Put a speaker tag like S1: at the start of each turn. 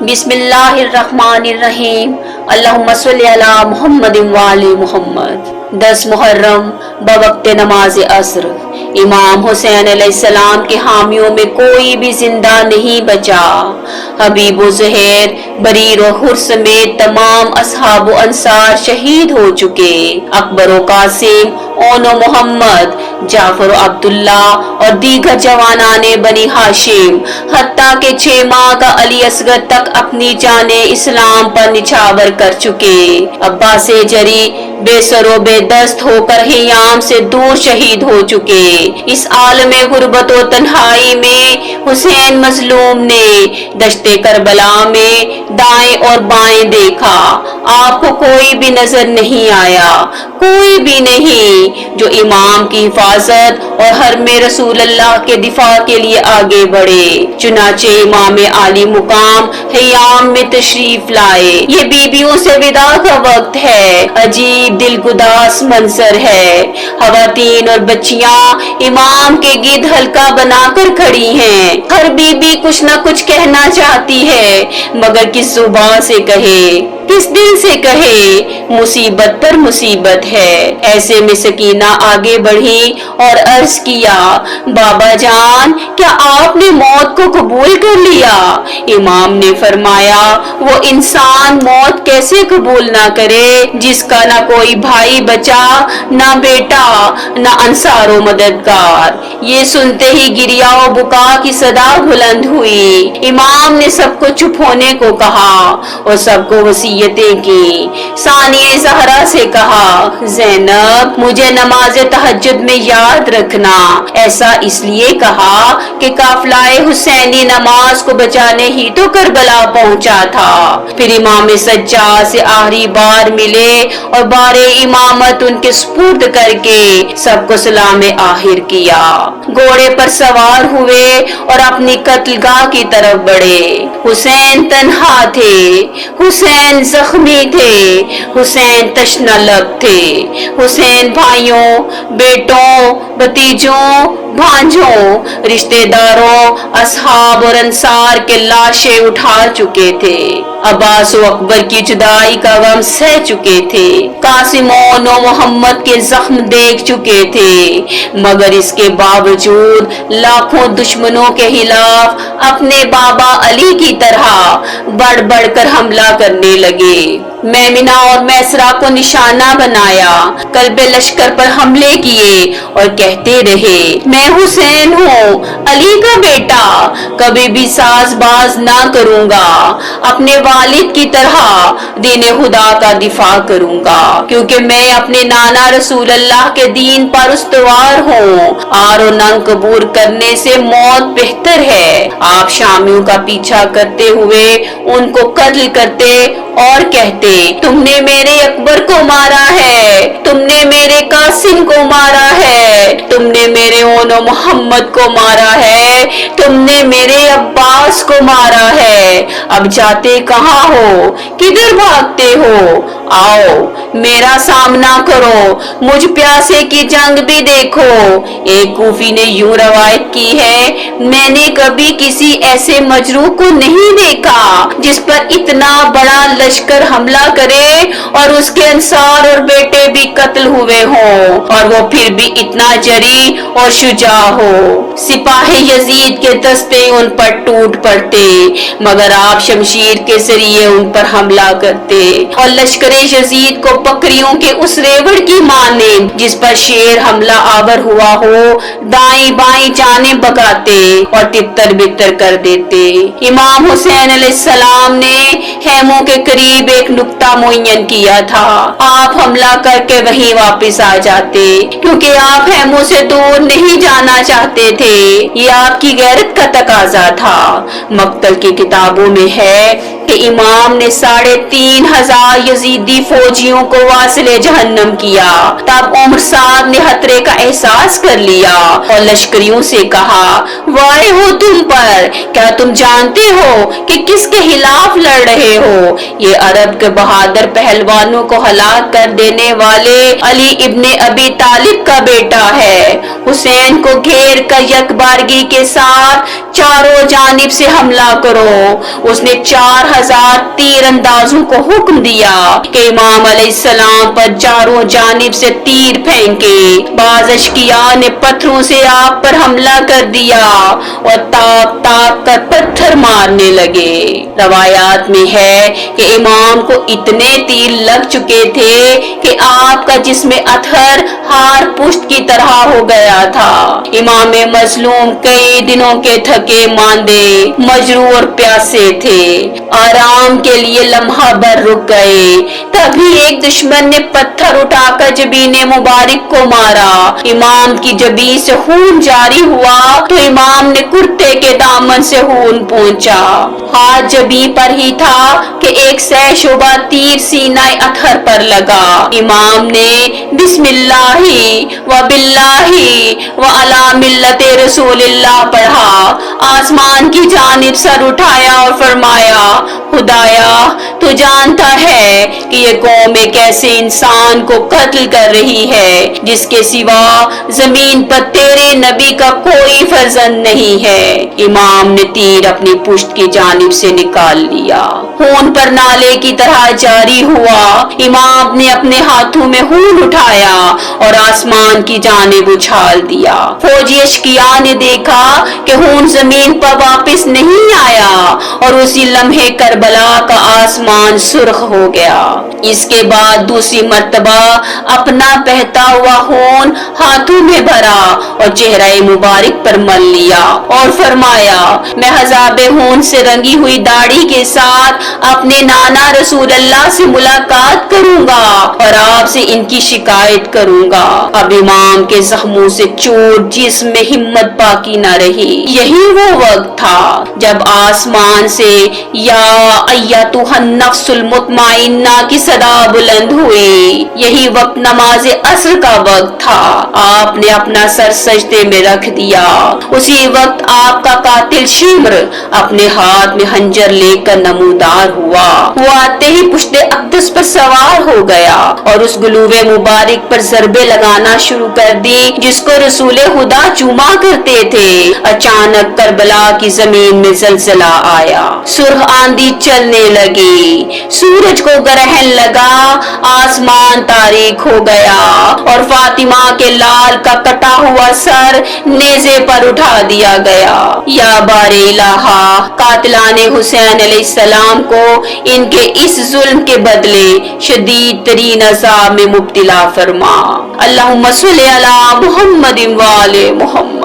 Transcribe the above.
S1: बिस्मिल्लाहिर्रहमानिर्रहीम। अल्लाहुम्मा सल्ली अला मुहम्मद व आले मुहम्मद। 10 मुहर्रम बवक्त नमाज असर। इमाम हुसैन अलैहिस्सलाम के हामियों में कोई भी जिंदा नहीं बचा। हबीब ज़ुहैर, बरीर और हुर समेत तमाम असहाब व अंसार शहीद हो चुके। अकबर व कासिम, ओनो मोहम्मद, जाफर व अब्दुल्ला और दीगर जवानाने बनी हाशिम, हत्ता के 6 माह का अली असगर तक अपनी जाने इस्लाम पर निछावर कर चुके। अब्बास जरी बेसरो बेदस्त होकर हियाम से दूर शहीद हो चुके। इस आलमे गुर्बत व तन्हाई में हुसैन मजलूम ने दश्ते करबला में दाएं और बाएं देखा। आपको कोई भी नजर नहीं आया, कोई भी नहीं जो इमाम की हिफाजत और हरमे रसूल अल्लाह के दिफा के लिए आगे बढ़े। चुनाचे इमाम आली मुकाम हियाम में तशरीफ लाए। ये बीबियों से विदा का वक्त है। अजीब दिलगुदास मंजर है। खवातीन और बच्चियां इमाम के गिर्द हल्का बनाकर खड़ी हैं। हर बीबी कुछ न कुछ कहना चाहती है, मगर किस जुबान से कहे, किस दिल से कहे। मुसीबत पर मुसीबत है। ऐसे में सकीना आगे बढ़ी और अर्ज किया, बाबा जान, क्या आपने मौत को कबूल कर लिया? इमाम ने फरमाया, वो इंसान मौत कैसे कबूल ना करे जिसका ना कोई भाई बचा, ना बेटा, ना अंसारो मददगार। ये सुनते ही गिरिया और बुका की सदा बुलंद हुई। इमाम ने सबको चुप होने को कहा और सबको वसीयतें की। सानिए ज़हरा से कहा, ज़ैनब, मुझे नमाज तहज्जुद में याद रखना। ऐसा इसलिए कहा कि काफिलाए हुसैनी नमाज को बचाने ही तो करबला पहुंचा था। फिर इमाम सज्जाद से आखिरी बार मिले और बारे इमामत उनके सुपुर्द करके सबको सलाम आखिर किया। घोड़े पर सवार हुए और अपनी कत्लगाह की तरफ बढ़े। हुसैन तन्हा थे, हुसैन जख्मी थे, हुसैन तशनलब थे। हुसैन भाइयों, बेटों, भतीजों, भांजों, रिश्तेदारों, असहाब और अंसार के लाशें उठा चुके थे। अब्बास व अकबर की जुदाई का गम सह चुके थे। कासिम और नो मोहम्मद के जख्म देख चुके थे, मगर इसके बावजूद लाखों दुश्मनों के खिलाफ अपने बाबा अली की तरह बढ़ बढ़कर हमला करने लगे। मैमिना और मैसरा को निशाना बनाया, कल्बे लश्कर पर हमले किए और कहते रहे, मैं हुसैन हूँ, अली का बेटा, कभी भी साजबाज ना करूंगा। अपने वालिद की तरह दीन खुदा का दिफा करूंगा, क्योंकि मैं अपने नाना रसूल अल्लाह के दीन पर उस्तवार हूँ। आर और नंग कबूल करने से मौत बेहतर है। आप शामियों का पीछा करते हुए उनको कत्ल करते और कहते, तुमने मेरे अकबर को मारा है, तुमने मेरे कासिम को मारा है, तुमने मेरे ओनो मोहम्मद को मारा है, तुमने मेरे अब्बास को मारा है। अब जाते कहाँ हो, किधर भागते हो? आओ मेरा सामना करो, मुझ प्यासे की जंग भी देखो। एक कूफी ने यूं रवायत की है, मैंने कभी किसी ऐसे मजरूह को नहीं देखा जिस पर इतना बड़ा लश्कर हमला करे और उसके अंसार और बेटे भी कत्ल हुए हों, और वो फिर भी इतना जरी और शुजा हो। सिपाही यजीद के दस्ते उन पर टूट पड़ते, मगर आप शमशीर के जरिए उन पर हमला करते और लश्कर यजीद को बकरियों के उस रेवड़ की माने जिस पर शेर हमला आवर हुआ हो, दाएं बाएं जाने बगाते और तितर बितर कर देते। इमाम हुसैन अलैहिस्सलाम ने हैमों के करीब एक नुक्ता मुय्यन किया था। आप हमला करके वहीं वापस आ जाते, क्योंकि आप हैमों से दूर नहीं जाना चाहते थे। ये आपकी गैरत का तकाजा था। मक्तल की किताबों में है کہ امام نے 3500 یزیدی فوجیوں کو واصل جہنم کیا، تب عمر صاحب نے خطرے کا احساس کر لیا اور لشکریوں سے کہا، وائے ہو تم پر، کیا تم جانتے ہو کہ کس کے خلاف لڑ رہے ہو؟ یہ عرب کے بہادر پہلوانوں کو ہلاک کر دینے والے علی ابن ابی طالب کا بیٹا ہے۔ حسین کو گھیر کر یکبارگی کے ساتھ چاروں جانب سے حملہ کرو۔ اس نے 4000 تیر اندازوں کو حکم دیا کہ امام علیہ السلام پر چاروں جانب سے تیر پھینکے۔ بعض اشقیاء نے پتھروں سے آپ پر حملہ کر دیا اور تاپ تاپ کر پتھر مارنے لگے۔ روایات میں ہے کہ امام کو اتنے تیر لگ چکے تھے کہ آپ کا جسم اطہر ہار پشت کی طرح ہو گیا تھا۔ امام مظلوم کئی دنوں کے تھکے ماندے، مجروح اور پیاسے تھے، آرام کے لیے لمحہ بھر رک گئے۔ تبھی ایک دشمن نے پتھر اٹھا کر جبین مبارک کو مارا۔ امام کی جبین سے خون جاری ہوا تو امام نے کرتے کے دامن سے خون پہنچا۔ ہاتھ جبین پر ہی تھا کہ ایک سہ شعبہ تیر سینہ اطہر پر لگا۔ امام نے بسم اللہ و باللہ و علی ملت رسول اللہ پڑھا، آسمان کی جانب سر اٹھایا اور فرمایا، خدایا تو جانتا ہے کہ یہ قوم ایک ایسے انسان کو قتل کر رہی ہے جس کے سوا زمین پر تیرے نبی کا کوئی فرزند نہیں ہے۔ امام نے تیر اپنی پشت کی جانب سے نکال لیا، خون پر نالے کی طرح جاری ہوا۔ امام نے اپنے ہاتھوں میں خون اٹھایا اور آسمان کی جانب اچھال دیا۔ فوجی اشقیاء نے دیکھا کہ خون زمین پر واپس نہیں آیا اور اسی لمحے کربلا کا آسمان سرخ ہو گیا۔ اس کے بعد دوسری مرتبہ اپنا بہتا ہوا خون ہاتھوں میں بھرا اور چہرہ مبارک پر مل لیا اور فرمایا، میں حضاب خون سے رنگی ہوئی داڑھی کے ساتھ اپنے نانا رسول اللہ سے ملاقات کروں گا اور آپ سے ان کی شکایت کروں گا۔ اب امام کے زخموں سے چوٹ جسم میں ہمت باقی نہ رہی۔ یہی وہ وقت تھا جب آسمان سے یا ایتھا النفس المطمئنہ کی صدا بلند ہوئی۔ یہی وقت نماز عصر کا وقت تھا۔ آپ نے اپنا سر سجدے میں رکھ دیا۔ اسی وقت آپ کا قاتل شمر اپنے ہاتھ میں خنجر لے کر نمودار ہوا۔ وہ آتے ہی پشت اقدس پر سوار ہو گیا اور اس گلوے مبارک پر ضربے لگانا شروع کر دی جس کو رسول خدا چوما کرتے تھے۔ اچانک کربلا کی زمین میں زلزلہ آیا، سرخ آندھی چلنے لگی، سورج کو گرہن لگا، آسمان تاریک ہو گیا اور فاطمہ کے لال کا کٹا ہوا سر نیزے پر اٹھا دیا گیا۔ یا بار الہا، قاتلان حسین علیہ السلام کو ان کے اس ظلم کے بدلے شدید ترین عذاب میں مبتلا فرما۔ اللہم صلی علی محمد و آل محمد۔